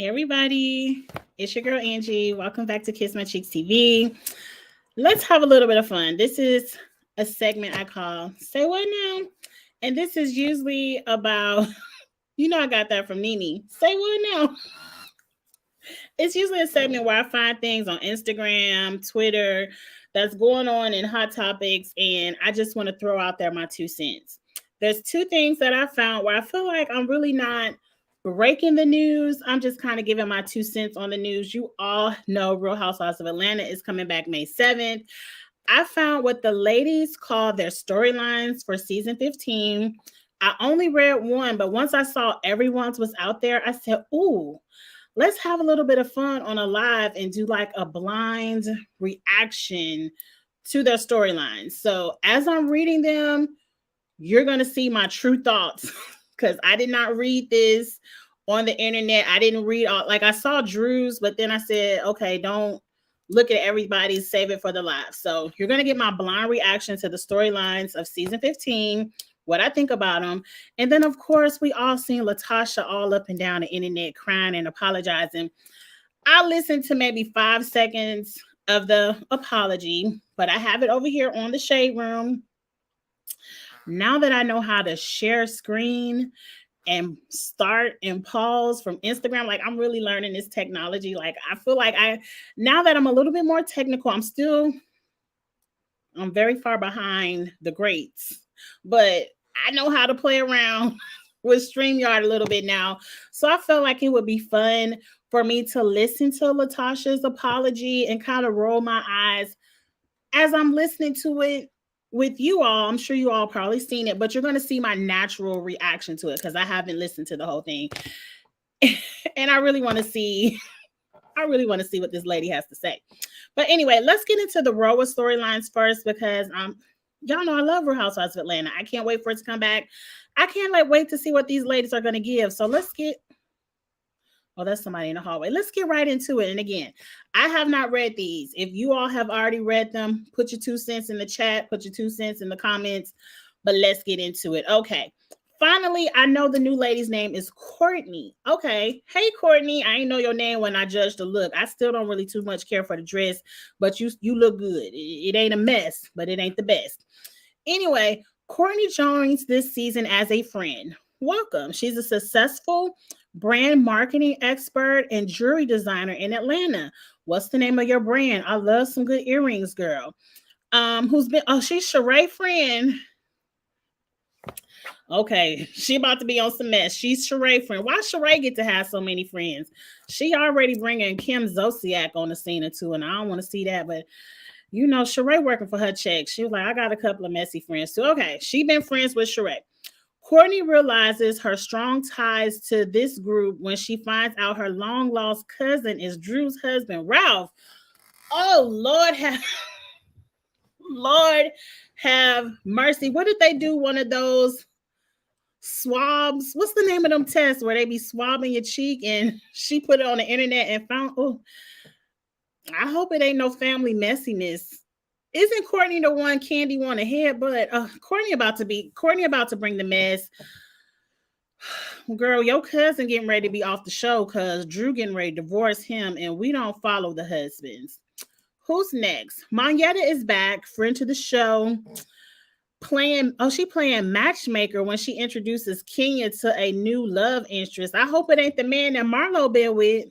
Hey everybody, it's your girl Angie. Welcome back to Kiss My Cheeks TV. Let's have a little bit of fun. This is a segment I call Say What Now? And this is usually about, I got that from Nene. Say what now? It's usually a segment where I find things on Instagram, Twitter that's going on in hot topics, and I just want to throw out there my 2 cents. There's two things that I found where I feel like I'm really not breaking the news. I'm just kind of giving my 2 cents on the news. You all know Real Housewives of Atlanta is coming back May 7th. I found what the ladies call their storylines for season 15. I only read one, but once I saw everyone's was out there, I said, ooh, let's have a little bit of fun on a live and do like a blind reaction to their storylines. So as I'm reading them, you're going to see my true thoughts because I did not read this on the internet. I didn't read all, like I saw Drew's, but then I said, okay, don't look at everybody's, save it for the live. So you're going to get my blind reaction to the storylines of season 15, what I think about them. And then, of course, we all seen LaTocha all up and down the internet crying and apologizing. I listened to maybe 5 seconds of the apology, but I have it over here on the Shade Room. Now that I know how to share screen and start and pause from Instagram, like I'm really learning this technology. Like I feel like now that I'm a little bit more technical, I'm very far behind the greats, but I know how to play around with StreamYard a little bit now. So I felt like it would be fun for me to listen to LaTocha's apology and kind of roll my eyes as I'm listening to it with you all. I'm sure you all probably seen it, but you're going to see my natural reaction to it because I haven't listened to the whole thing. And I really want to see what this lady has to say. But anyway, let's get into the RHOA storylines first because y'all know I love Real Housewives of Atlanta. I can't wait for it to come back. I can't wait to see what these ladies are going to give. So let's get. Oh, that's somebody in the hallway. Let's get right into it. And again, I have not read these. If you all have already read them, put your 2 cents in the chat, put your 2 cents in the comments, but let's get into it. Okay. Finally, I know the new lady's name is Courtney. Okay. Hey, Courtney. I ain't know your name when I judged the look. I still don't really too much care for the dress, but you look good. It ain't a mess, but it ain't the best. Anyway, Courtney joins this season as a friend. Welcome. She's a successful brand marketing expert and jewelry designer in Atlanta. What's the name of your brand? I love some good earrings, girl. She's Sheree friend. Okay, she about to be on some mess. She's Sheree friend. Why Sheree get to have so many friends? She already bringing Kim Zolciak on the scene or two, and I don't want to see that, but Sheree working for her check. She was like, I got a couple of messy friends too. Okay, she been friends with Sheree. Courtney realizes her strong ties to this group when she finds out her long-lost cousin is Drew's husband, Ralph. Oh, Lord have mercy. What did they do? One of those swabs? What's the name of them tests where they be swabbing your cheek? And she put it on the internet and found, I hope it ain't no family messiness. Isn't Courtney the one Candy want to headbutt? Courtney about to bring the mess. Girl, your cousin getting ready to be off the show because Drew getting ready to divorce him and we don't follow the husbands. Who's next? Monyetta is back, friend to the show. She playing matchmaker when she introduces Kenya to a new love interest. I hope it ain't the man that Marlo been with.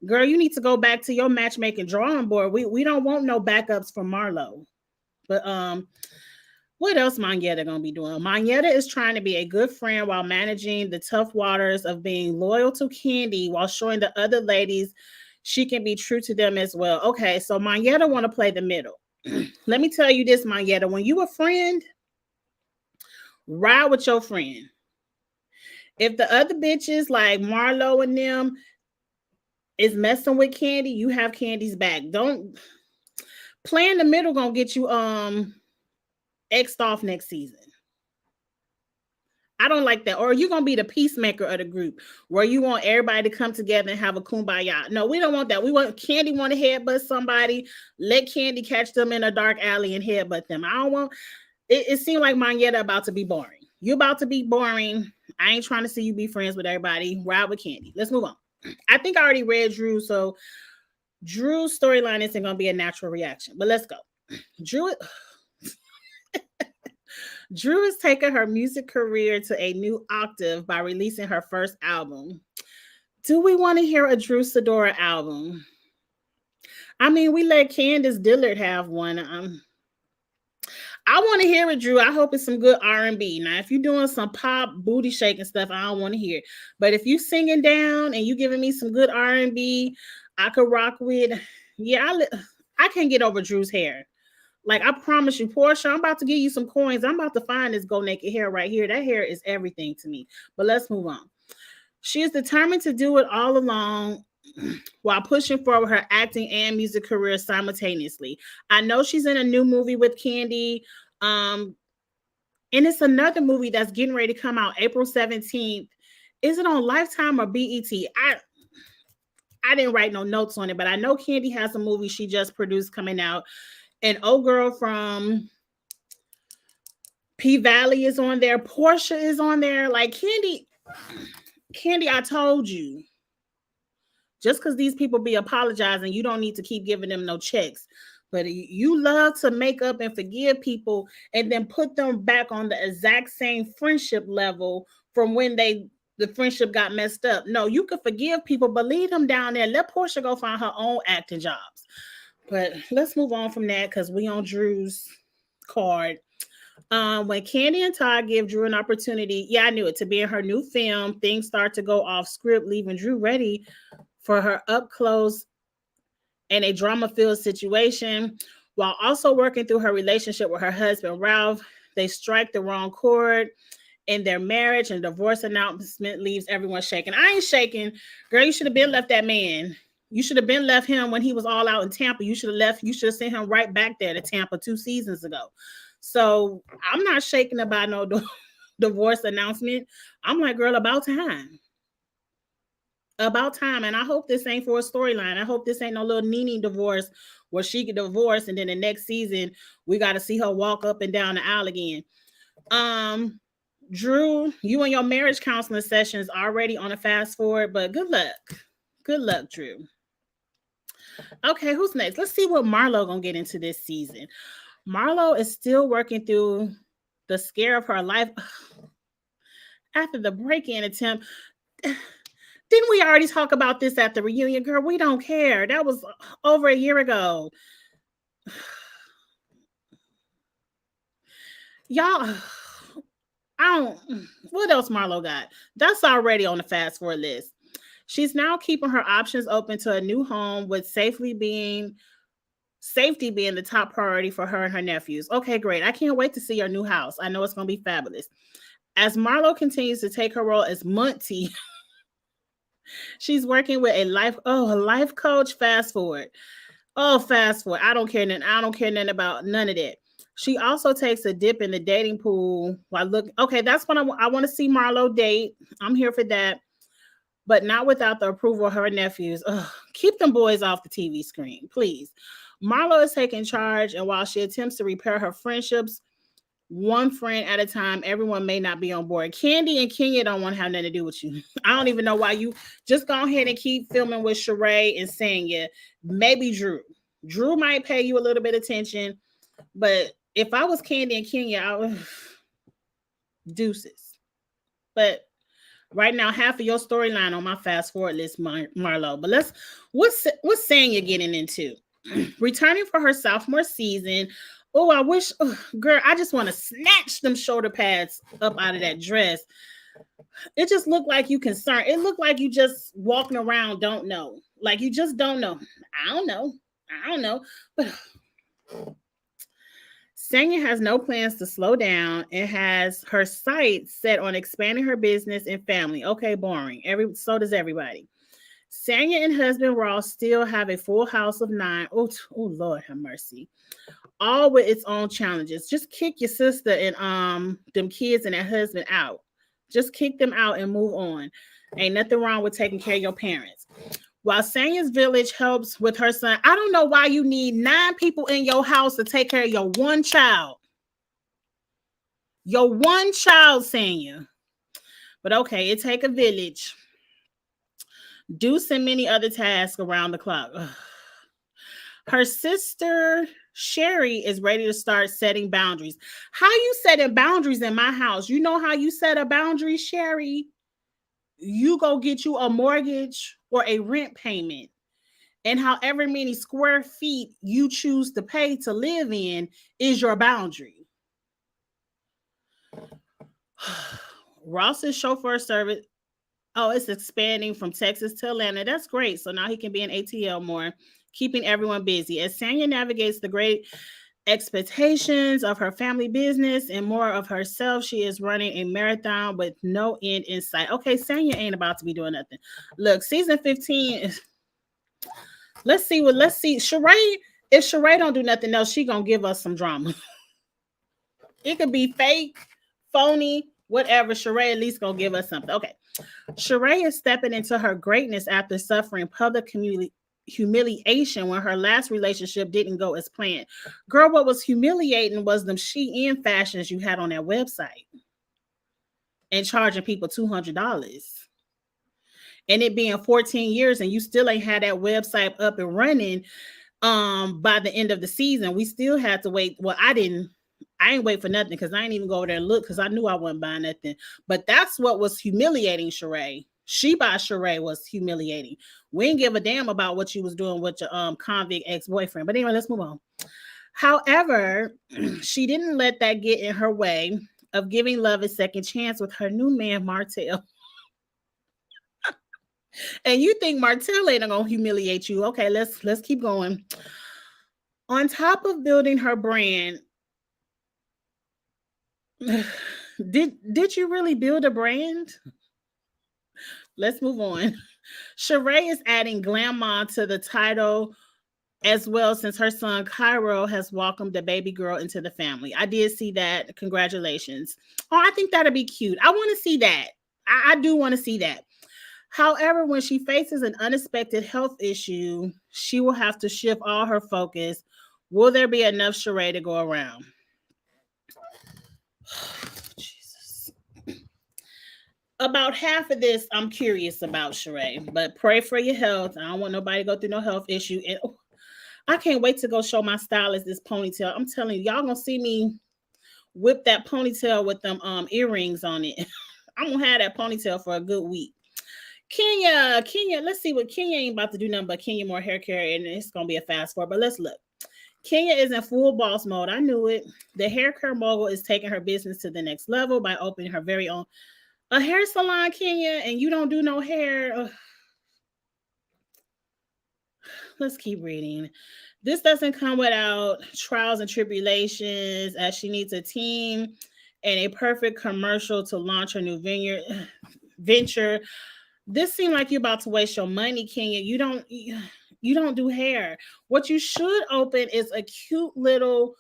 Girl, you need to go back to your matchmaking drawing board. We don't want no backups from Marlo. But what else Monyetta gonna be doing? Monyetta is trying to be a good friend while managing the tough waters of being loyal to Candy while showing the other ladies she can be true to them as well. Okay, so Monyetta want to play the middle. Let me tell you this, Monyetta. When you a friend, ride with your friend. If the other bitches like Marlo and them is messing with Candy, you have Candy's back. Don't play in the middle, gonna get you X'd off next season. I don't like that. Or you're gonna be the peacemaker of the group where you want everybody to come together and have a kumbaya. No, we don't want that. We want Candy want to headbutt somebody. Let Candy catch them in a dark alley and headbutt them. I don't want it seemed like Monyetta about to be boring. You're about to be boring. I ain't trying to see you be friends with everybody. Ride with Candy. Let's move on. I think I already read Drew, so Drew's storyline isn't going to be a natural reaction. But let's go. Drew is taking her music career to a new octave by releasing her first album. Do we want to hear a Drew Sidora album? I mean, we let Candace Dillard have one. I want to hear it, Drew. I hope it's some good R&B. Now, if you're doing some pop booty shaking stuff, I don't want to hear it. But if you singing down and you giving me some good R&B, I could rock with. Yeah, I can't get over Drew's hair. Like, I promise you, Portia, I'm about to give you some coins. I'm about to find this Go Naked hair right here. That hair is everything to me. But let's move on. She is determined to do it all along while pushing forward her acting and music career simultaneously. I know she's in a new movie with Candy. And it's another movie that's getting ready to come out April 17th. Is it on Lifetime or BET? I didn't write no notes on it, but I know Candy has a movie she just produced coming out. And old girl from P Valley is on there. Portia is on there. Like, Candy, I told you. Just because these people be apologizing, you don't need to keep giving them no checks. But you love to make up and forgive people and then put them back on the exact same friendship level from when the friendship got messed up. No, you can forgive people, but leave them down there. Let Portia go find her own acting jobs. But let's move on from that because we on Drew's card. When Candy and Todd give Drew an opportunity, I knew it, to be in her new film, things start to go off script, leaving Drew ready for her up close and a drama-filled situation. While also working through her relationship with her husband, Ralph, they strike the wrong chord in their marriage, and divorce announcement leaves everyone shaking. I ain't shaking. Girl, you should have been left that man. You should have been left him when he was all out in Tampa. You should have sent him right back there to Tampa 2 seasons ago. So I'm not shaking about no divorce announcement. I'm like, girl, about time. About time. And I hope this ain't for a storyline. I hope this ain't no little Nene divorce where she get divorced and then the next season we got to see her walk up and down the aisle again. Drew, you and your marriage counseling sessions already on a fast forward, but good luck. Good luck, Drew. Okay, who's next? Let's see what Marlo gonna get into this season. Marlo is still working through the scare of her life after the break-in attempt. Didn't we already talk about this at the reunion, girl? We don't care. That was over a year ago. Y'all, what else Marlo got? That's already on the fast forward list. She's now keeping her options open to a new home, with safety being the top priority for her and her nephews. Okay, great. I can't wait to see your new house. I know it's going to be fabulous. As Marlo continues to take her role as Monty, she's working with a life coach. Fast forward. I don't care nothing about none of that. She also takes a dip in the dating pool while okay, that's what I want to see Marlo date. I'm here for that. But not without the approval of her nephews. Keep them boys off the TV screen, please. Marlo is taking charge, and while she attempts to repair her friendships, one friend at a time, everyone may not be on board. Candy and Kenya don't want to have nothing to do with you. I don't even know why you just go ahead and keep filming with Sheree and Sanya. Maybe Drew. Drew might pay you a little bit of attention, but if I was Candy and Kenya, I would deuces. But right now, half of your storyline on my fast forward list, Marlo. But what's Sanya getting into? Returning for her sophomore season. Girl, I just want to snatch them shoulder pads up out of that dress. It just looked like you concerned. It looked like you just walking around, don't know. Like you just don't know. I don't know. But Sanya has no plans to slow down and has her sights set on expanding her business and family. Okay, boring. So does everybody. Sanya and husband Ross still have a full house of 9. Oh, Lord have mercy. All with its own challenges. Just kick your sister and them kids and their husband out. Just kick them out and move on. Ain't nothing wrong with taking care of your parents. While Sanya's village helps with her son, I don't know why you need 9 people in your house to take care of your one child. Your one child, Sanya. But okay, it take a village. Do so many other tasks around the clock. Ugh. Her sister Sherry is ready to start setting boundaries. How you setting boundaries in my house? You know how you set a boundary, Sherry? You go get you a mortgage or a rent payment. And however many square feet you choose to pay to live in is your boundary. Ross's chauffeur service. Oh, it's expanding from Texas to Atlanta. That's great. So now he can be in ATL more, keeping everyone busy. As Sanya navigates the great expectations of her family business and more of herself, she is running a marathon with no end in sight. Okay, Sanya ain't about to be doing nothing. Look, season 15 is. Let's see. Sheree, if Sheree don't do nothing else, she gonna give us some drama. It could be fake, phony, whatever. Sheree at least gonna give us something. Okay. Sheree is stepping into her greatness after suffering public humiliation when her last relationship didn't go as planned. Girl, what was humiliating was them Shein fashions you had on that website and charging people $200. And it being 14 years and you still ain't had that website up and running by the end of the season. We still had to wait. Well, I ain't wait for nothing because I ain't even go over there and look because I knew I wasn't buying nothing. But that's what was humiliating Sheree. She by Sheree was humiliating. We didn't give a damn about what you was doing with your convict ex-boyfriend. But anyway, let's move on. However, she didn't let that get in her way of giving love a second chance with her new man, Martell. And you think Martell ain't gonna humiliate you. Okay, let's keep going. On top of building her brand, did you really build a brand? Let's move on. Sheree is adding glamour to the title as well since her son Cairo has welcomed the baby girl into the family. I did see that. Congratulations. Oh, I think that'll be cute. I want to see that. I do want to see that. However, when she faces an unexpected health issue, she will have to shift all her focus. Will there be enough Sheree to go around? Jesus. About half of this, I'm curious about Sheree, but pray for your health. I don't want nobody to go through no health issue. And I can't wait to go show my stylist this ponytail. I'm telling you, y'all gonna see me whip that ponytail with them earrings on it. I'm gonna have that ponytail for a good week. Kenya, let's see what Kenya ain't about to do nothing but Kenya more hair care, and it's gonna be a fast forward. But let's look. Kenya is in full boss mode. I knew it. The hair care mogul is taking her business to the next level by opening her very own a hair salon, Kenya, and you don't do no hair. Ugh. Let's keep reading. This doesn't come without trials and tribulations, as she needs a team and a perfect commercial to launch her new venture. This seemed like you're about to waste your money, Kenya. You don't do hair. What you should open is a cute little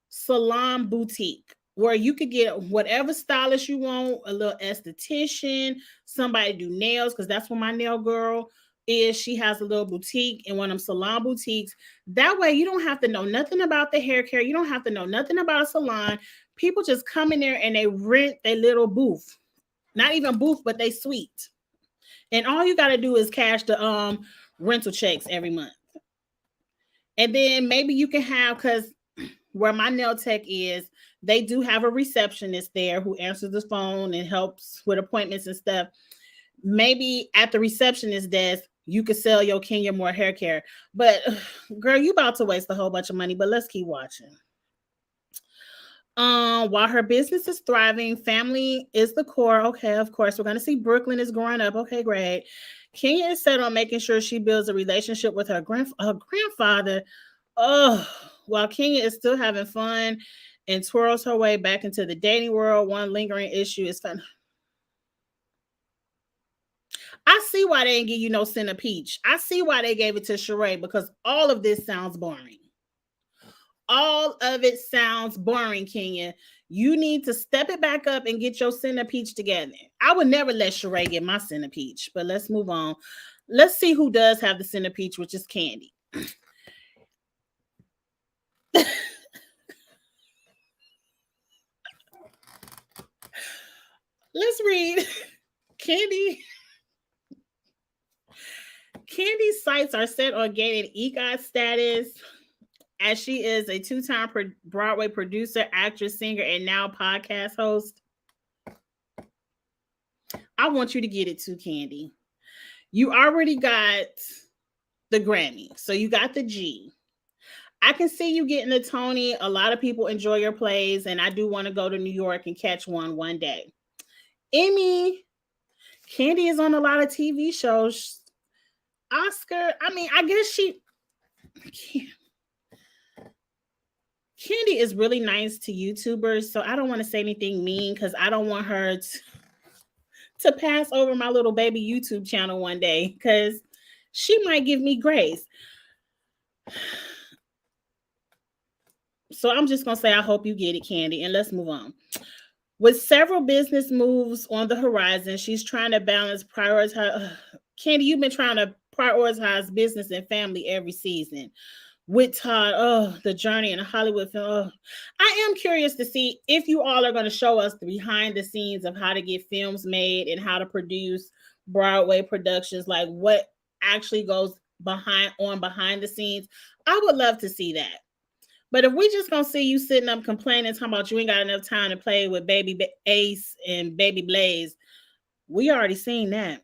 salon boutique where you could get whatever stylist you want, a little esthetician, somebody do nails, because that's what my nail girl is. She has a little boutique in one of them salon boutiques. That way you don't have to know nothing about the hair care. You don't have to know nothing about a salon. People just come in there and they rent their little booth. Not even booth, but they suite. And all you got to do is cash the rental checks every month. And then maybe you can have, because where my nail tech is, they do have a receptionist there who answers the phone and helps with appointments and stuff. Maybe at the receptionist desk, you could sell your Kenya Moore hair care. But girl, you about to waste a whole bunch of money, but let's keep watching. While her business is thriving, family is the core. Okay, of course, we're gonna see Brooklyn is growing up. Okay, great. Kenya is set on making sure she builds a relationship with her grandfather. Oh, while Kenya is still having fun and twirls her way back into the dating world, one lingering issue is fun. I see why they didn't give you no Center Peach. I see why they gave it to Sheree, because all of this sounds boring. All of it sounds boring, Kenya. You need to step it back up and get your Center Peach together. I would never let Sheree get my Center Peach, but let's move on. Let's see who does have the Center Peach, which is Candy. Let's read. Candy's sights are set on gaining EGOT status, as she is a two-time Broadway producer, actress, singer, and now podcast host. I want you to get it too, Candy. You already got the Grammy, so you got the G. I can see you getting the Tony. A lot of people enjoy your plays, and I do want to go to New York and catch one day. Emmy, Candy is on a lot of TV shows. Oscar, I mean, I guess Candy is really nice to YouTubers, so I don't want to say anything mean because I don't want her to pass over my little baby YouTube channel one day because she might give me grace. So I'm just going to say I hope you get it, Candy, and let's move on. With several business moves on the horizon, she's trying to prioritize. Candy, you've been trying to prioritize business and family every season. With Todd, the journey in a Hollywood film. I am curious to see if you all are going to show us the behind the scenes of how to get films made and how to produce Broadway productions, like what actually goes behind the scenes. I would love to see that. But if we just gonna see you sitting up complaining, talking about you ain't got enough time to play with Baby Ace and Baby Blaze, we already seen that.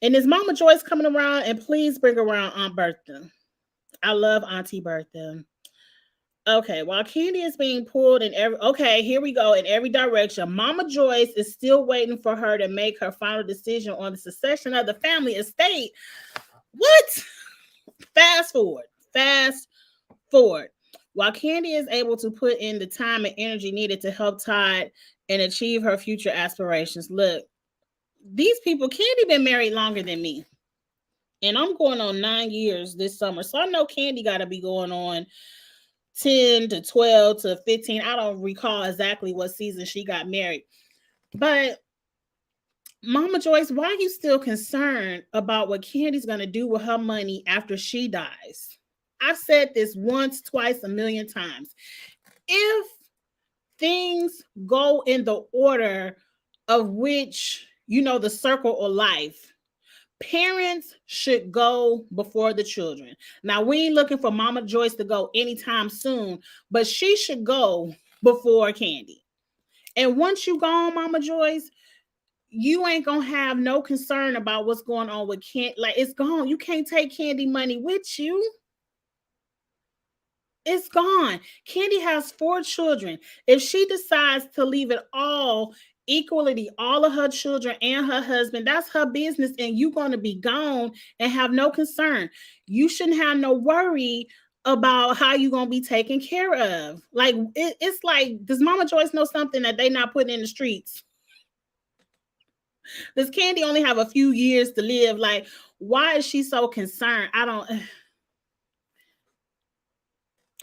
And is Mama Joyce coming around? And please bring around Aunt Bertha. I love Auntie Bertha. Okay, while Candy is being pulled in here we go, in every direction, Mama Joyce is still waiting for her to make her final decision on the succession of the family estate. What? Fast forward. While Candy is able to put in the time and energy needed to help Todd and achieve her future aspirations. Look, these people, Candy been married longer than me. And I'm going on 9 years this summer. So I know Candy got to be going on 10 to 12 to 15. I don't recall exactly what season she got married. But Mama Joyce, why are you still concerned about what Candy's going to do with her money after she dies? I've said this once, twice, a million times. If things go in the order of which, the circle of life, parents should go before the children. Now, we ain't looking for Mama Joyce to go anytime soon, but she should go before Candy. And once you gone, Mama Joyce, you ain't gonna have no concern about what's going on with Candy. Like, it's gone. You can't take Candy money with you. It's gone. Candy has 4 children. If she decides to leave it all equally, all of her children and her husband, that's her business, and you're going to be gone and have no concern. You shouldn't have no worry about how you're going to be taken care of. Like, it's like, does Mama Joyce know something that they not putting in the streets? Does Candy only have a few years to live? Like, why is she so concerned? I don't...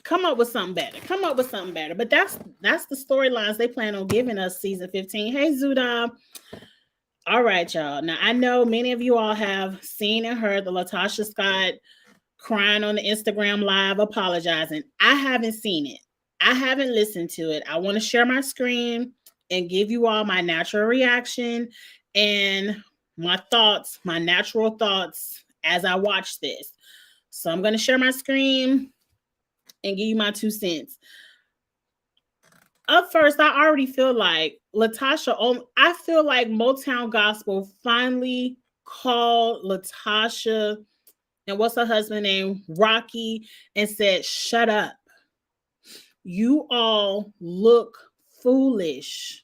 Come up with something better. But that's the storylines they plan on giving us season 15. Hey, Zuda. All right, y'all. Now, I know many of you all have seen and heard the LaTocha Scott crying on the Instagram live, apologizing. I haven't seen it. I haven't listened to it. I want to share my screen and give you all my natural reaction and my thoughts, my natural thoughts as I watch this. So I'm going to share my screen and give you my 2 cents. Up first, I already feel like LaTocha, I feel like Motown Gospel finally called LaTocha and what's her husband name, Rocky, and said, shut up. You all look foolish,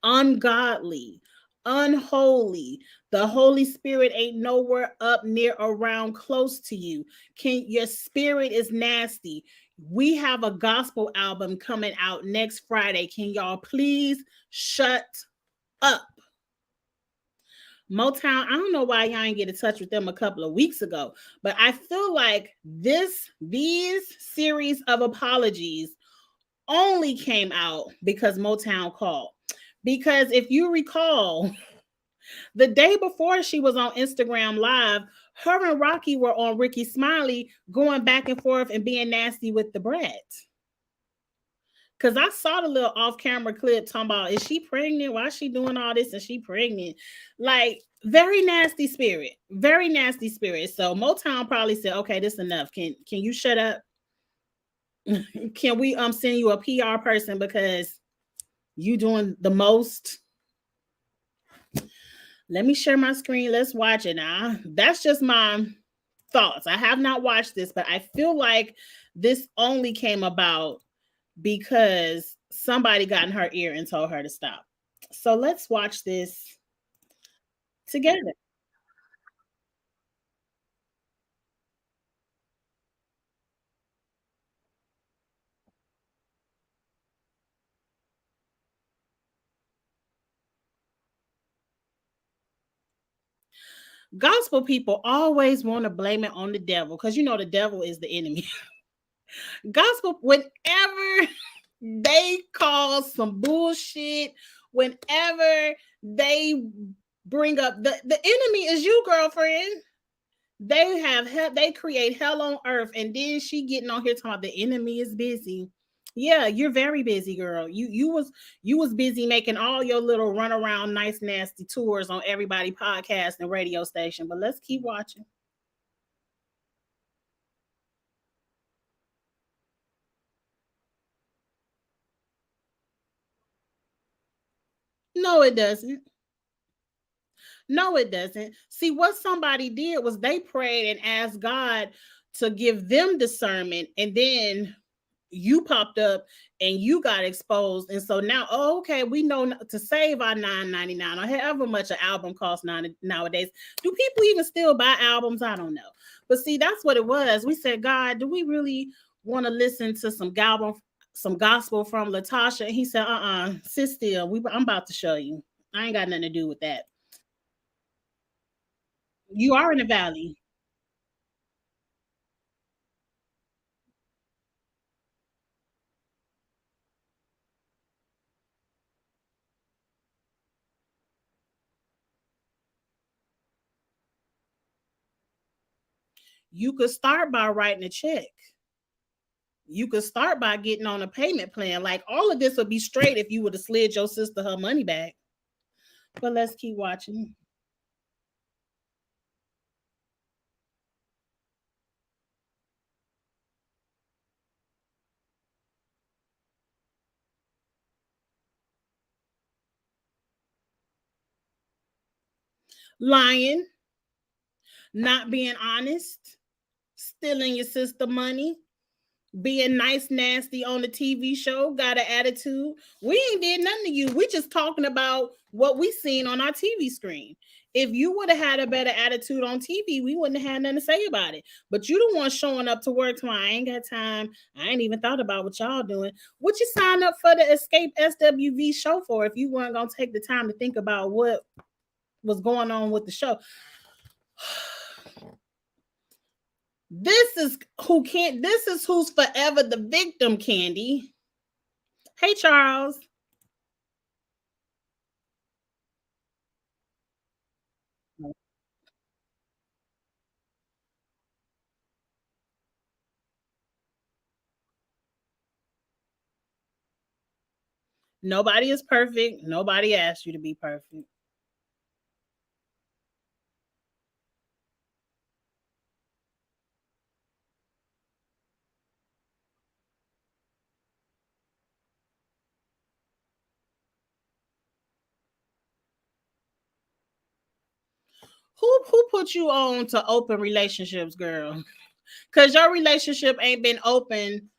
ungodly, unholy. The Holy Spirit ain't nowhere up near around close to you. Your spirit is nasty. We have a gospel album coming out next Friday. Can y'all please shut up? Motown, I don't know why y'all ain't get in touch with them a couple of weeks ago, but I feel like these series of apologies only came out because Motown called. Because if you recall, the day before she was on Instagram Live, her and Rocky were on Ricky Smiley going back and forth and being nasty with the Brat. Cause I saw the little off-camera clip talking about, is she pregnant? Why is she doing all this and she pregnant? Like, very nasty spirit. Very nasty spirit. So Motown probably said, okay, this enough. Can you shut up? Can we send you a PR person because you doing the most? Let me share my screen. Let's watch it now. That's just my thoughts. I have not watched this, but I feel like this only came about because somebody got in her ear and told her to stop. So let's watch this together. Gospel people always want to blame it on the devil because you know the devil is the enemy. Gospel, whenever they cause some bullshit, whenever they bring up the enemy is you, girlfriend. They create hell on earth, and then she getting on here talking about the enemy is busy. Yeah, you're very busy, girl. You was busy making all your little run around nice nasty tours on everybody podcast and radio station. But let's keep watching. No, it doesn't. No, it doesn't. See, what somebody did was they prayed and asked God to give them discernment, and then you popped up and you got exposed. And so now, oh, okay, we know to save our 9.99 or however much an album costs nowadays. Do people even still buy albums? I don't know. But see, that's what it was. We said, God, do we really want to listen to some gospel from LaTocha? And he said, sit still. I'm about to show you. I ain't got nothing to do with that. You are in the valley. You could start by writing a check. You could start by getting on a payment plan. Like all of this would be straight if you would have slid your sister her money back. But let's keep watching. Lying, not being honest, stealing your sister money, being nice nasty on the TV show, got an attitude. We ain't did nothing to you. We just talking about what we seen on our TV screen. If you would have had a better attitude on TV, we wouldn't have had nothing to say about it. But you the one showing up to work tomorrow. I ain't got time. I ain't even thought about what y'all doing. What you sign up for the Escape SWV show for if you weren't gonna take the time to think about what was going on with the show? This is who's forever the victim, Candy. Hey, Charles. Nobody is perfect. Nobody asked you to be perfect. Who put you on to open relationships, girl? Because your relationship ain't been open.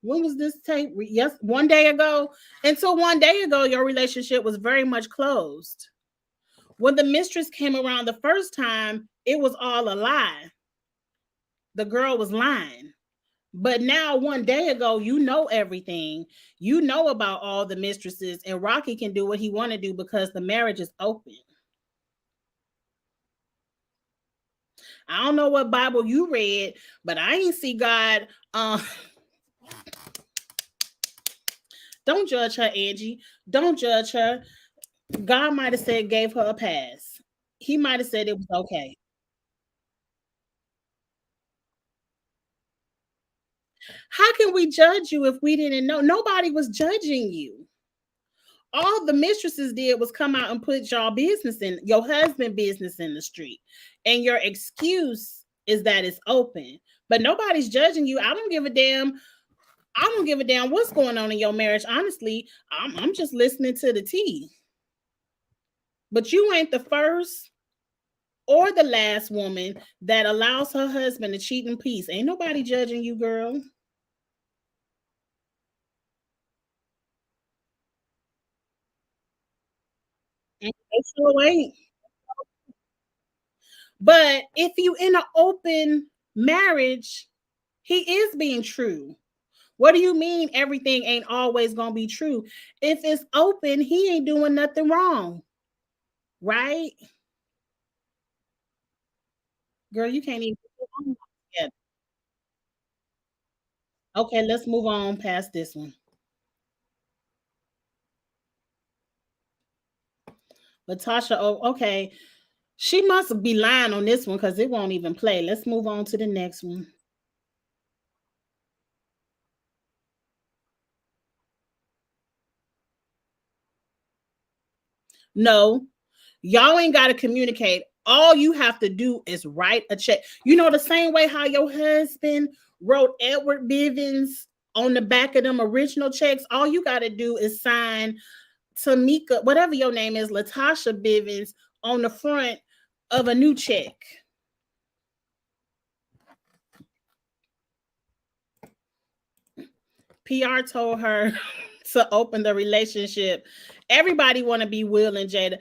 When was this tape? Yes, one day ago. Until one day ago, your relationship was very much closed. When the mistress came around the first time, it was all a lie. The girl was lying. But now, one day ago, you know everything. You know about all the mistresses, and Rocky can do what he want to do because the marriage is open. I don't know what Bible you read, but I ain't see God. Don't judge her, Angie. Don't judge her. God might have said gave her a pass. He might have said it was okay. How can we judge you if we didn't know? Nobody was judging you. All the mistresses did was come out and put y'all business in your husband business in the street. And your excuse is that it's open. But nobody's judging you. I don't give a damn. I don't give a damn what's going on in your marriage. Honestly, I'm just listening to the tea. But you ain't the first or the last woman that allows her husband to cheat in peace. Ain't nobody judging you, girl. They sure ain't. But if you in an open marriage, he is being true. What do you mean everything ain't always gonna be true? If it's open, he ain't doing nothing wrong, right? Girl, you can't even put your own life together. Okay, let's move on past this one. LaTocha, oh, okay. She must be lying on this one because it won't even play. Let's move on to the next one. No, y'all ain't got to communicate. All you have to do is write a check. You know, the same way how your husband wrote Edward Bivens on the back of them original checks. All you got to do is sign Tamika, whatever your name is, LaTocha Bivens on the front of a new check. PR told her to open the relationship. Everybody want to be Will and Jada.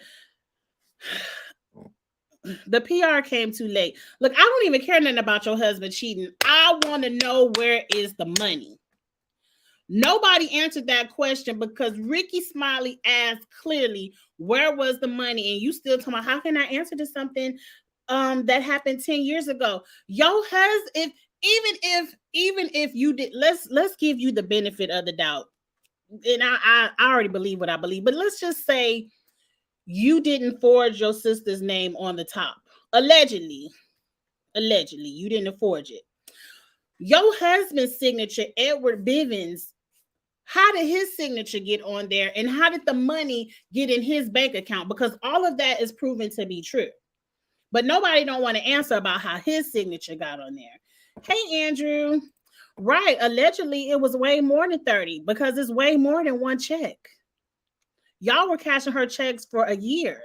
The PR came too late. Look, I don't even care nothing about your husband cheating. I want to know where is the money. Nobody answered that question because Ricky Smiley asked clearly, where was the money? And you still talking about how can I answer to something that happened 10 years ago? Your husband, if even if you did, let's give you the benefit of the doubt. And I already believe what I believe, but let's just say you didn't forge your sister's name on the top. Allegedly, you didn't forge it. Your husband's signature, Edward Bivens, how did his signature get on there? And how did the money get in his bank account? Because all of that is proven to be true. But nobody don't want to answer about how his signature got on there. Hey, Andrew. Right. Allegedly, it was way more than 30 because it's way more than one check. Y'all were cashing her checks for a year,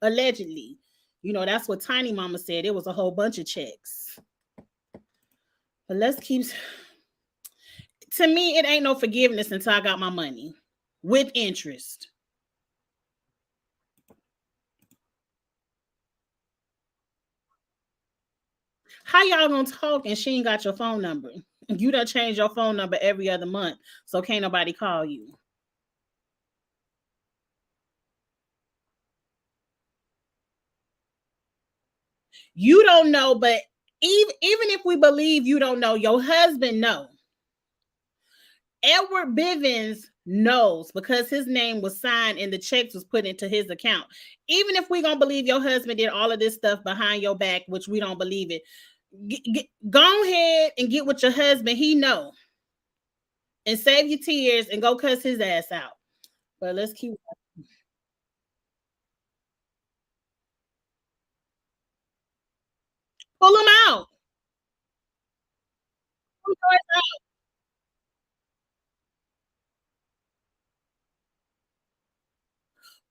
allegedly. You know, that's what Tiny Mama said. It was a whole bunch of checks. But let's keep. To me, it ain't no forgiveness until I got my money with interest. How y'all gonna talk and she ain't got your phone number? You done change your phone number every other month, so can't nobody call you. You don't know, but even if we believe you don't know, your husband know. Edward Bivens knows because his name was signed and the checks was put into his account. Even if we gonna believe your husband did all of this stuff behind your back, which we don't believe it, go ahead and get with your husband. He know, and save your tears and go cuss his ass out. But let's keep. Pull him out.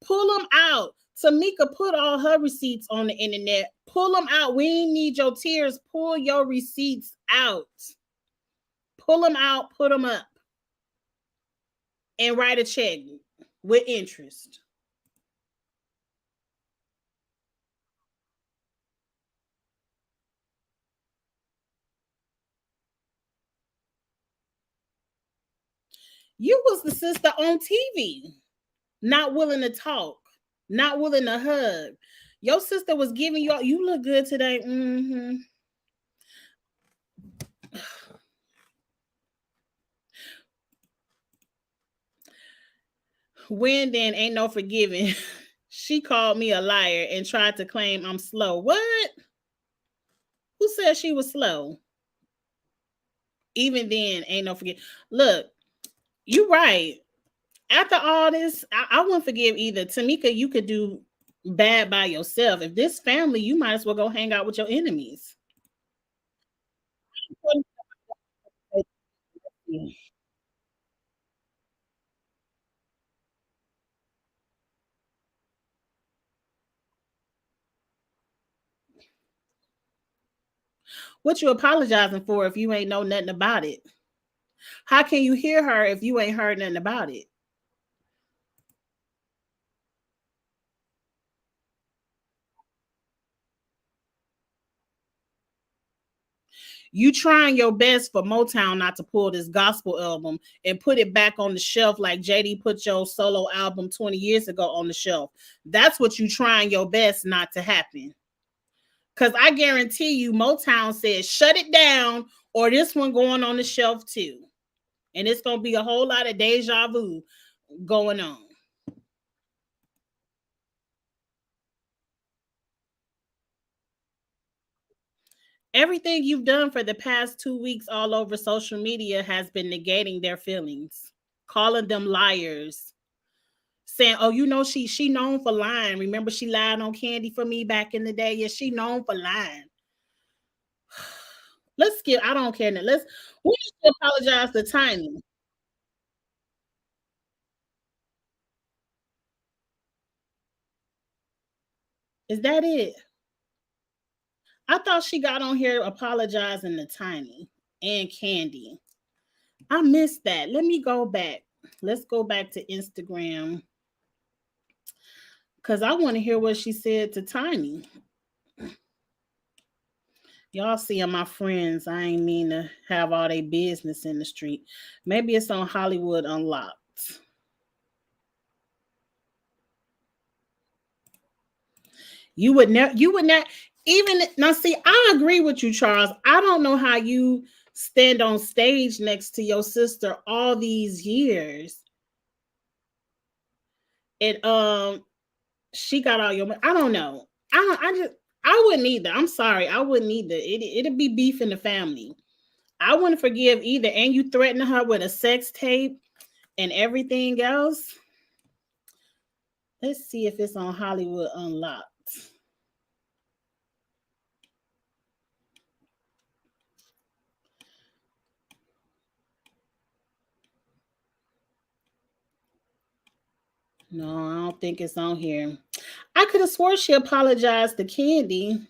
Pull them out. Tamika put all her receipts on the internet. Pull them out. We ain't need your tears. Pull your receipts out. Pull them out. Put them up. And write a check with interest. You was the sister on TV, not willing to talk, not willing to hug. Your sister was giving you, you look good today. Mm-hmm. When then ain't no forgiving. She called me a liar and tried to claim I'm slow. What? Who said she was slow? Even then, ain't no forget. Look, you right. After all this, I wouldn't forgive either. Tamika, you could do bad by yourself. If this family, you might as well go hang out with your enemies. What you apologizing for if you ain't know nothing about it? How can you hear her if you ain't heard nothing about it? You trying your best for Motown not to pull this gospel album and put it back on the shelf like JD put your solo album 20 years ago on the shelf. That's what you trying your best not to happen. Because I guarantee you, Motown said, shut it down, or this one going on the shelf too. And it's going to be a whole lot of deja vu going on. Everything you've done for the past 2 weeks all over social media has been negating their feelings, calling them liars, saying, "Oh, you know she known for lying. Remember she lied on Candy for me back in the day. Yeah, she known for lying." Let's skip. I don't care now. We need to apologize to Tiny. Is that it? I thought she got on here apologizing to Tiny and Candy. I missed that. Let me go back. Let's go back to Instagram because I want to hear what she said to Tiny. Y'all seeing my friends. I ain't mean to have all their business in the street. Maybe it's on Hollywood Unlocked. You would not even now see, I agree with you, Charles. I don't know how you stand on stage next to your sister all these years. And she got all your money. I don't know. I wouldn't either. I'm sorry. I wouldn't either. It'd be beef in the family. I wouldn't forgive either. And you threatening her with a sex tape and everything else. Let's see if it's on Hollywood Unlocked. No, I don't think it's on here. I could have swore she apologized to Candy.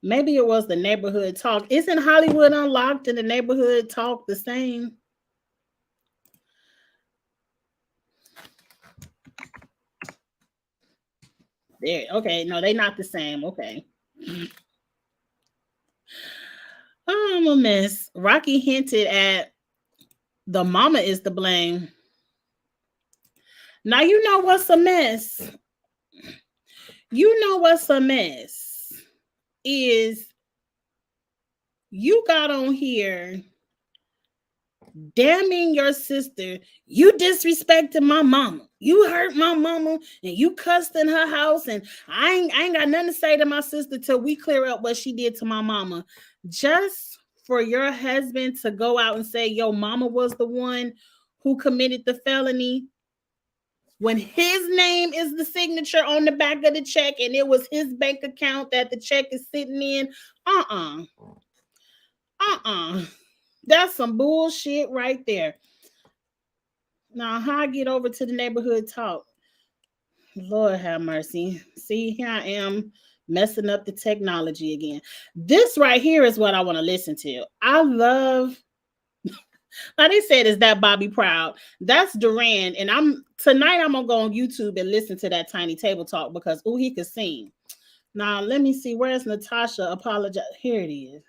Maybe it was the neighborhood talk. Isn't Hollywood Unlocked and the neighborhood talk the same? There. Okay. No, they not the same. Okay. Oh, I'm a mess. Rocky hinted at the mama is to blame. Now you know what's a mess. You know what's a mess is you got on here damning your sister. You disrespected my mama. You hurt my mama and you cussed in her house. And I ain't got nothing to say to my sister till we clear up what she did to my mama. Just for your husband to go out and say your mama was the one who committed the felony when his name is the signature on the back of the check and it was his bank account that the check is sitting in. That's some bullshit right there. Now, how I get over to the neighborhood talk? Lord have mercy. See, here I am messing up the technology again. This right here is what I want to listen to. I love. Now they said, "Is that Bobby Proud?" That's Duran, and I'm gonna go on YouTube and listen to that Tiny Table Talk because he could sing. Now let me see. Where's LaTocha apologize? Here it is.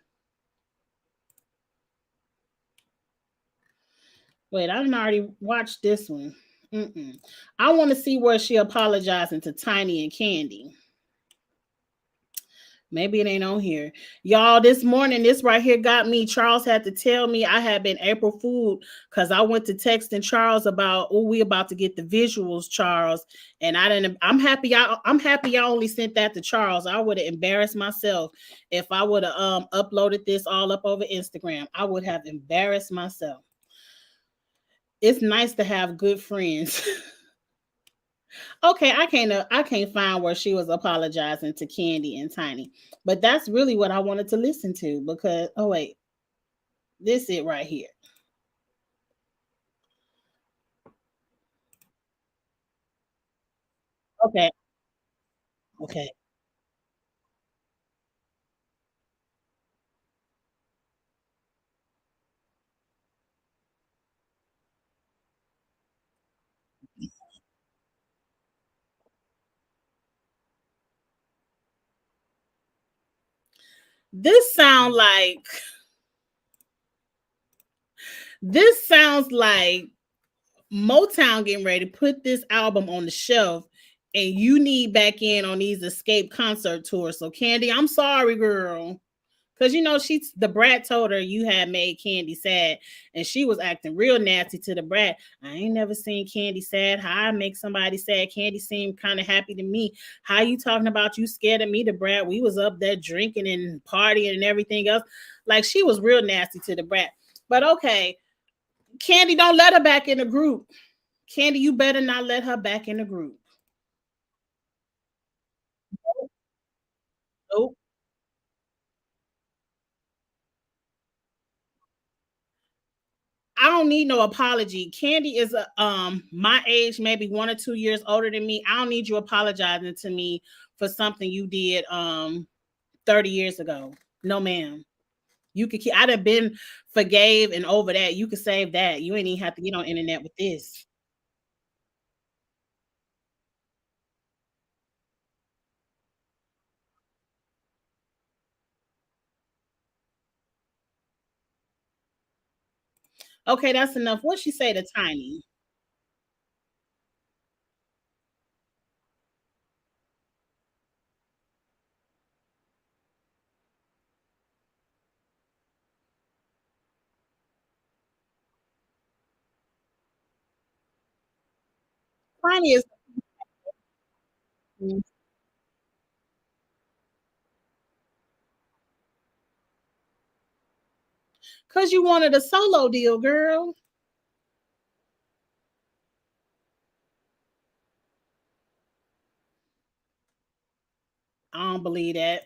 Wait, I didn't already watch this one. I want to see where she apologizing to Tiny and Candy. Maybe it ain't on here. Y'all, this morning, this right here got me. Charles had to tell me I had been April Fooled because I went to texting Charles about, oh, we about to get the visuals, Charles. And I didn't, I'm happy I only sent that to Charles. I would have embarrassed myself if I would have uploaded this all up over Instagram. I would have embarrassed myself. It's nice to have good friends. Okay, I can't find where she was apologizing to Candy and Tiny. But that's really what I wanted to listen to because oh wait, this it right here. Okay, okay. This sound like this sounds like Motown getting ready to put this album on the shelf and you need back in on these escape concert tours. So Candy, I'm sorry, girl. Cause you know she's the brat told her you had made Candy sad, and she was acting real nasty to the brat. I ain't never seen Candy sad. How I make somebody sad? Candy seemed kind of happy to me. How you talking about you scared of me, the brat? We was up there drinking and partying and everything else. Like she was real nasty to the brat. But okay, Candy, don't let her back in the group. Candy, you better not let her back in the group. Nope. I don't need no apology. Candy is a my age, maybe 1 or 2 years older than me. I don't need you apologizing to me for something you did 30 years ago. No, ma'am. You could keep I'd have been forgave and over that. You could save that. You ain't even have to get on internet with this. Okay, that's enough. What she say to Tiny? Tiny is because you wanted a solo deal, girl. I don't believe that.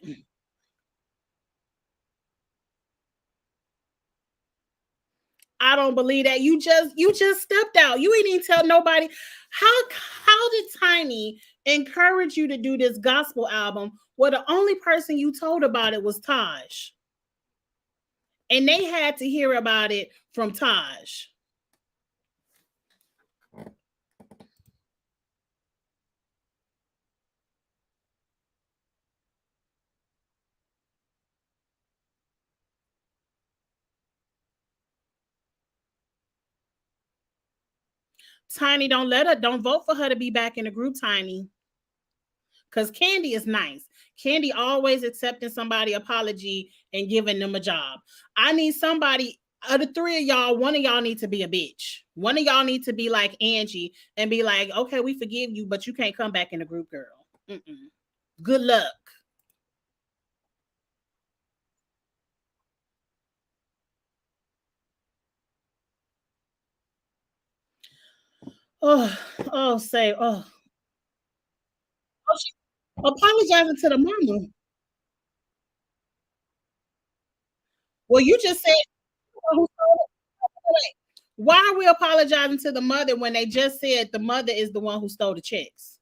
I don't believe that. You just stepped out. You ain't even tell nobody. How did Tiny encourage you to do this gospel album where the only person you told about it was Taj? And they had to hear about it from Taj. Tiny, don't vote for her to be back in the group, Tiny. Because Candy is nice. Candy always accepting somebody apology and giving them a job. I need somebody, of the three of y'all, one of y'all need to be a bitch. One of y'all need to be like Angie and be like, okay, we forgive you, but you can't come back in the group, girl. Mm-mm. Good luck. Oh, oh, she apologizing to the mama. Well, you just said why are we apologizing to the mother when they just said the mother is the one who stole the checks?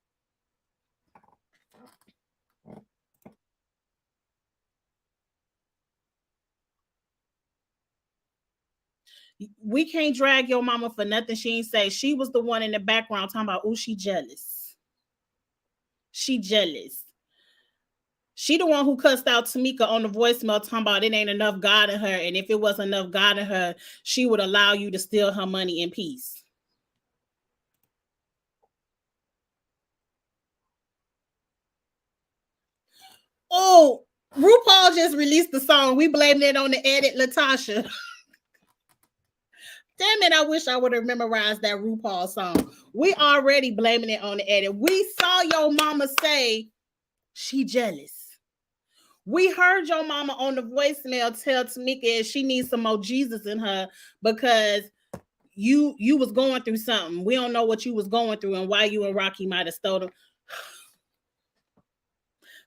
We can't drag your mama for nothing she ain't say. She was the one in the background talking about, oh, she jealous. She jealous. She the one who cussed out Tamika on the voicemail talking about it ain't enough God in her. And if it was enough God in her, she would allow you to steal her money in peace. Oh, RuPaul just released the song. We blamed it on the edit, LaTocha. Damn it, I wish I would have memorized that RuPaul song. We already blaming it on the edit. We saw your mama say she jealous. We heard your mama on the voicemail tell Tamika she needs some more Jesus in her because you was going through something. We don't know what you was going through and why you and Rocky might have stole them.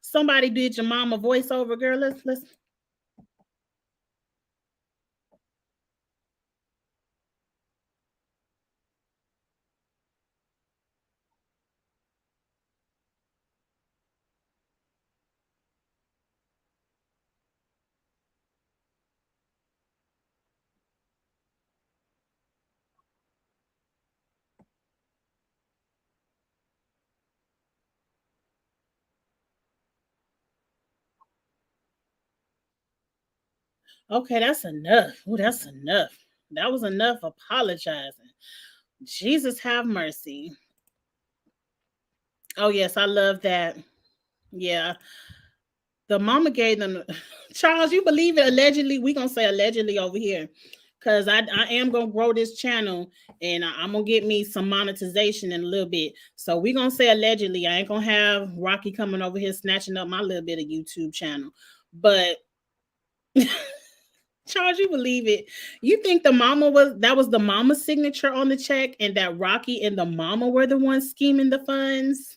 Somebody did your mama voiceover, girl. Let's. Okay, that's enough. Oh, that's enough. That was enough apologizing. Jesus have mercy. Oh yes, I love that. Yeah. The mama gave them Charles, you believe it allegedly? We gonna say allegedly over here. Cause I am gonna grow this channel and I'm gonna get me some monetization in a little bit. So we gonna say allegedly. I ain't gonna have Rocky coming over here snatching up my little bit of YouTube channel. But Charles, you believe it? You think the mama was the mama's signature on the check and that Rocky and the mama were the ones scheming the funds?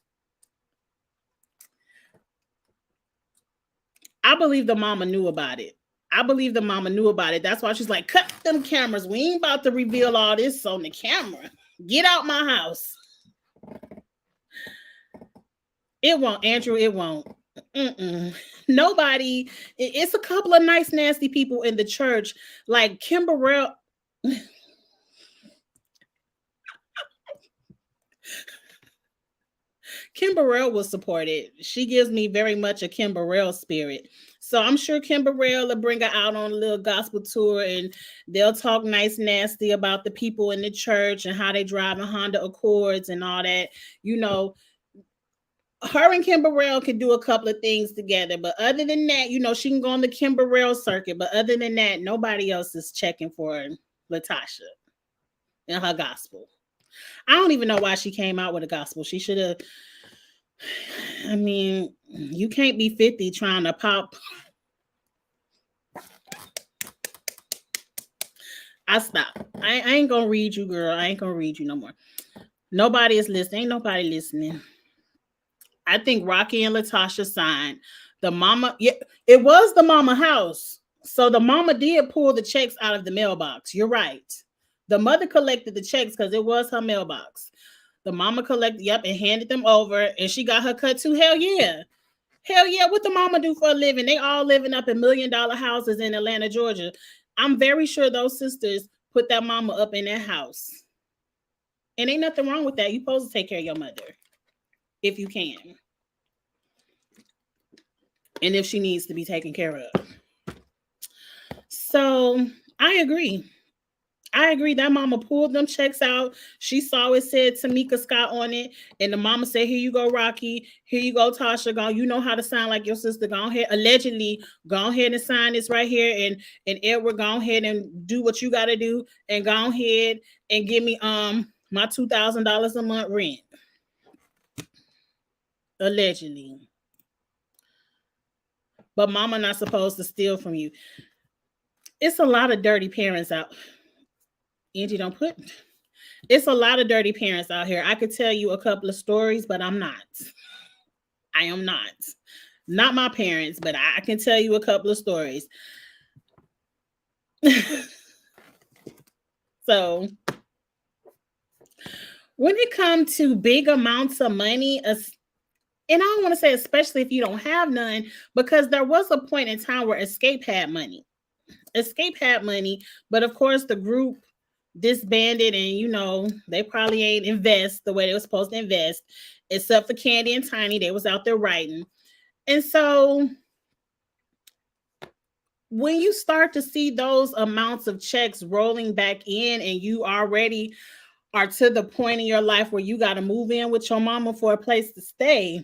I believe the mama knew about it. I believe the mama knew about it. That's why she's like, cut them cameras. We ain't about to reveal all this on the camera. Get out my house. It won't, Andrew. It won't. Mm-mm. Nobody. It's a couple of nice, nasty people in the church, like Kimberell. Kim Burrell will support it. She gives me very much a Kim Burrell spirit. So I'm sure Kim Burrell will bring her out on a little gospel tour and they'll talk nice, nasty about the people in the church and how they drive in Honda Accords and all that. You know, her and Kim Burrell can do a couple of things together. But other than that, you know, she can go on the Kim Burrell circuit. But other than that, nobody else is checking for LaTocha and her gospel. I don't even know why she came out with a gospel. She should have. I mean, you can't be 50 trying to pop. I stop. I ain't gonna read you, girl. I ain't gonna read you no more. Nobody is listening. Ain't nobody listening. I think Rocky and LaTocha signed. The mama, yeah, it was the mama house. So the mama did pull the checks out of the mailbox. You're right. The mother collected the checks because it was her mailbox. The mama collected, yep, and handed them over, and she got her cut too. Hell yeah. Hell yeah. What the mama do for a living? They all living up in $1 million houses in Atlanta, Georgia. I'm very sure those sisters put that mama up in that house. And ain't nothing wrong with that. You supposed to take care of your mother if you can. And if she needs to be taken care of. So I agree. I agree. That mama pulled them checks out. She saw it said Tamika Scott on it. And the mama said, here you go, Rocky. Here you go, Tasha. Go. You know how to sign like your sister. Go ahead. Allegedly, go ahead and sign this right here. And Edward, go ahead and do what you gotta do. And go ahead and give me my $2,000 a month rent. Allegedly. But mama not supposed to steal from you. It's a lot of dirty parents out. Angie, don't put. It's a lot of dirty parents out here. I could tell you a couple of stories, but I'm not. I am not. Not my parents, but I can tell you a couple of stories. So, when it comes to big amounts of money, and I don't want to say especially if you don't have none, because there was a point in time where Escape had money. Escape had money, but of course the group disbanded and you know they probably ain't invest the way they were supposed to invest, except for Candy and Tiny. They was out there writing. And so when you start to see those amounts of checks rolling back in and you already are to the point in your life where you got to move in with your mama for a place to stay,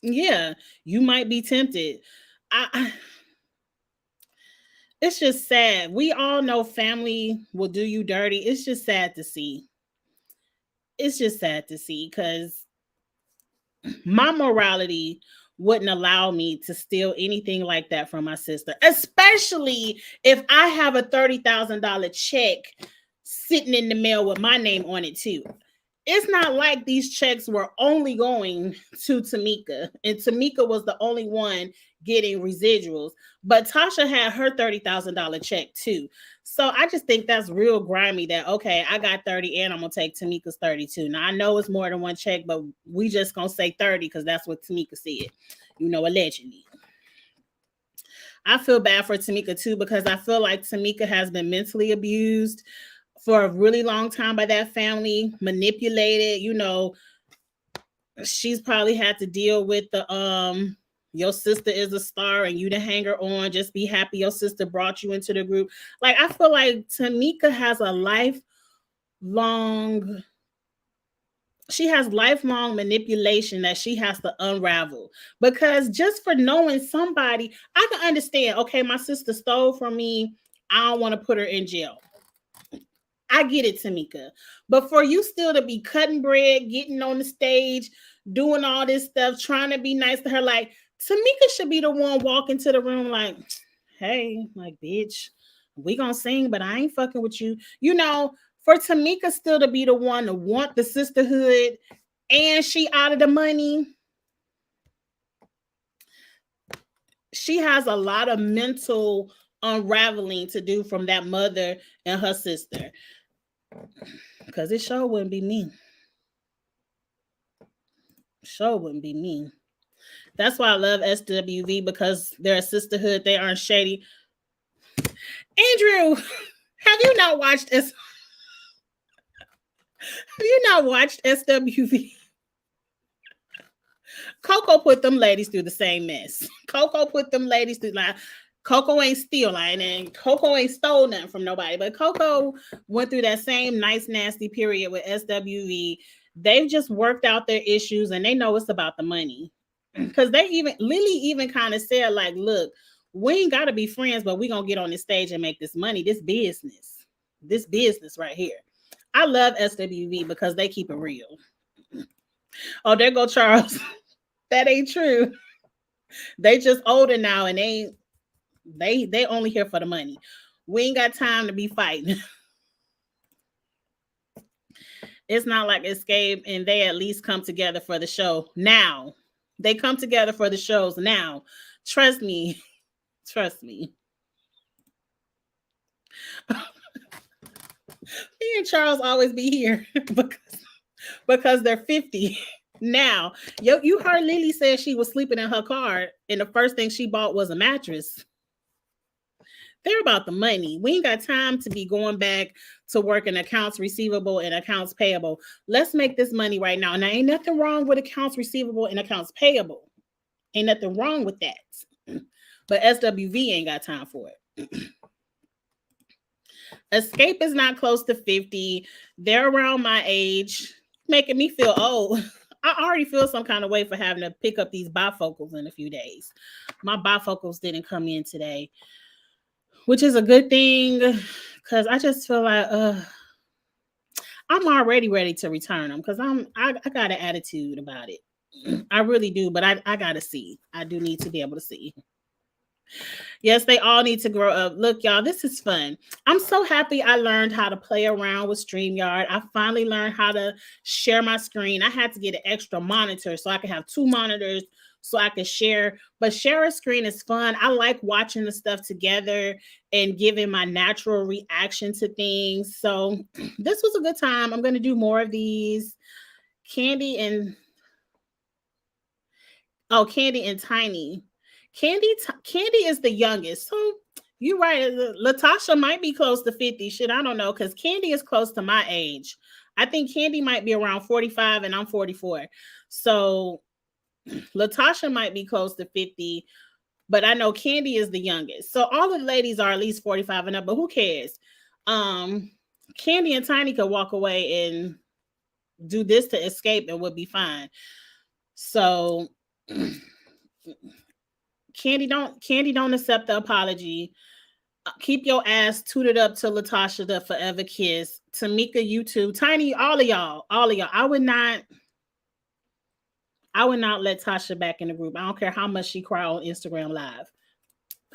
Yeah, you might be tempted. I it's just sad. We all know family will do you dirty. It's just sad to see. It's just sad to see because my morality wouldn't allow me to steal anything like that from my sister, especially if I have a $30,000 check sitting in the mail with my name on it too. It's not like these checks were only going to Tamika, and Tamika was the only one getting residuals. But Tasha had her $30,000 check too. So I just think that's real grimy that, okay, I got 30 and I'm going to take Tamika's 32. Now I know it's more than one check, but we just going to say 30 because that's what Tamika said, allegedly. I feel bad for Tamika too because I feel like Tamika has been mentally abused for a really long time by that family, manipulated. She's probably had to deal with the your sister is a star and you to hang her on. Just be happy your sister brought you into the group. Like, I feel like Tamika has a lifelong manipulation that she has to unravel, because just for knowing somebody, I can understand, okay, my sister stole from me, I don't want to put her in jail. I get it, Tamika. But for you still to be cutting bread, getting on the stage, doing all this stuff, trying to be nice to her, like, Tamika should be the one walking to the room like, hey, like, bitch, we gonna sing, but I ain't fucking with you. For Tamika still to be the one to want the sisterhood and she out of the money, she has a lot of mental unraveling to do from that mother and her sister. Because it sure wouldn't be me. Sure wouldn't be me. That's why I love SWV, because they're a sisterhood. They aren't shady. Andrew, have you not watched SWV? Coco put them ladies through the same mess. Coco put them ladies through, like, Coco ain't steal, and Coco ain't stole nothing from nobody. But Coco went through that same nice, nasty period with SWV. They've just worked out their issues and they know it's about the money. Because Lily even kind of said, like, look, we ain't got to be friends, but we going to get on this stage and make this money, this business right here. I love SWV because they keep it real. Oh, there go Charles. That ain't true. They just older now and they only here for the money. We ain't got time to be fighting. It's not like Escape and they at least come together for the show now. They come together for the shows now. Trust me. Trust me. Me and Charles always be here because they're 50 now. You heard Lily say she was sleeping in her car and the first thing she bought was a mattress. They're about the money. We ain't got time to be going back to working accounts receivable and accounts payable. Let's make this money right now. Now, ain't nothing wrong with accounts receivable and accounts payable. Ain't nothing wrong with that. But SWV ain't got time for it. Escape is not close to 50. They're around my age, making me feel old. I already feel some kind of way for having to pick up these bifocals in a few days. My bifocals didn't come in today, which is a good thing because I just feel like I'm already ready to return them because I got an attitude about it. I really do, but I gotta see. I do need to be able to see. Yes, they all need to grow up. Look, y'all, this is fun. I'm so happy I learned how to play around with StreamYard. I finally learned how to share my screen. I had to get an extra monitor so I could have two monitors so I could share. But share a screen is fun. I like watching the stuff together and giving my natural reaction to things. So this was a good time. I'm going to do more of these. Candy and Tiny. Candy is the youngest. So you're right. LaTocha might be close to 50. Shit, I don't know, because Candy is close to my age. I think Candy might be around 45 and I'm 44. So LaTocha might be close to 50, but I know Candy is the youngest. So all the ladies are at least 45 and up, but who cares? Candy and Tiny could walk away and do this to Escape and would be fine. So Candy don't accept the apology. Keep your ass tooted up to LaTocha the Forever Kiss. Tamika YouTube, Tiny, all of y'all. I would not let Tasha back in the group. I don't care how much she cry on Instagram Live.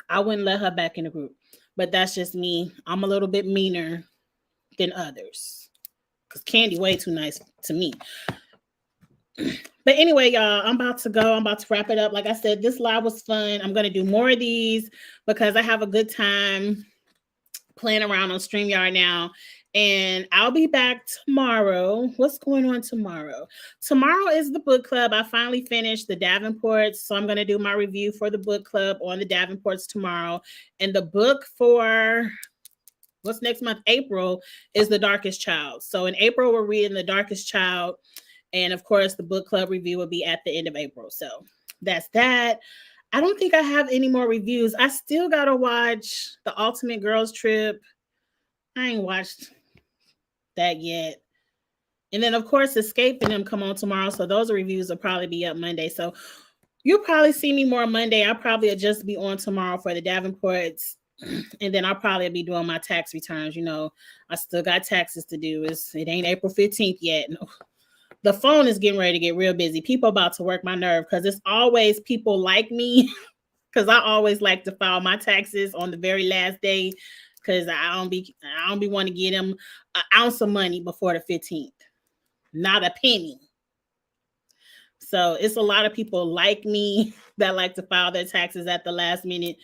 I wouldn't let her back in the group. But that's just me. I'm a little bit meaner than others. Because Candy way too nice to me. But anyway, y'all, I'm about to go. I'm about to wrap it up. Like I said, this live was fun. I'm going to do more of these because I have a good time playing around on StreamYard now. And I'll be back tomorrow. What's going on tomorrow? Tomorrow is the book club. I finally finished the Davenports. So I'm going to do my review for the book club on the Davenports tomorrow. And the book for what's next month, April, is The Darkest Child. So in April, we're reading The Darkest Child. And of course, the book club review will be at the end of April. So that's that. I don't think I have any more reviews. I still got to watch The Ultimate Girls Trip. I ain't watched that yet. And then, of course, Escape and them come on tomorrow. So those reviews will probably be up Monday. So you'll probably see me more Monday. I'll probably just be on tomorrow for the Davenports. And then I'll probably be doing my tax returns. You know, I still got taxes to do. It ain't April 15th yet. No. The phone is getting ready to get real busy. People about to work my nerve because it's always people like me because I always like to file my taxes on the very last day because I don't be wanting to get them an ounce of money before the 15th. Not a penny. So it's a lot of people like me that like to file their taxes at the last minute.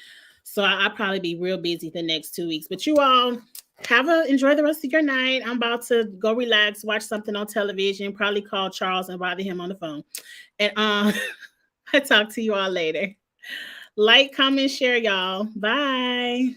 So I'll probably be real busy the next 2 weeks. But you all enjoy the rest of your night. I'm about to go relax, watch something on television, probably call Charles and bother him on the phone. And I talk to you all later. Like, comment, share, y'all. Bye.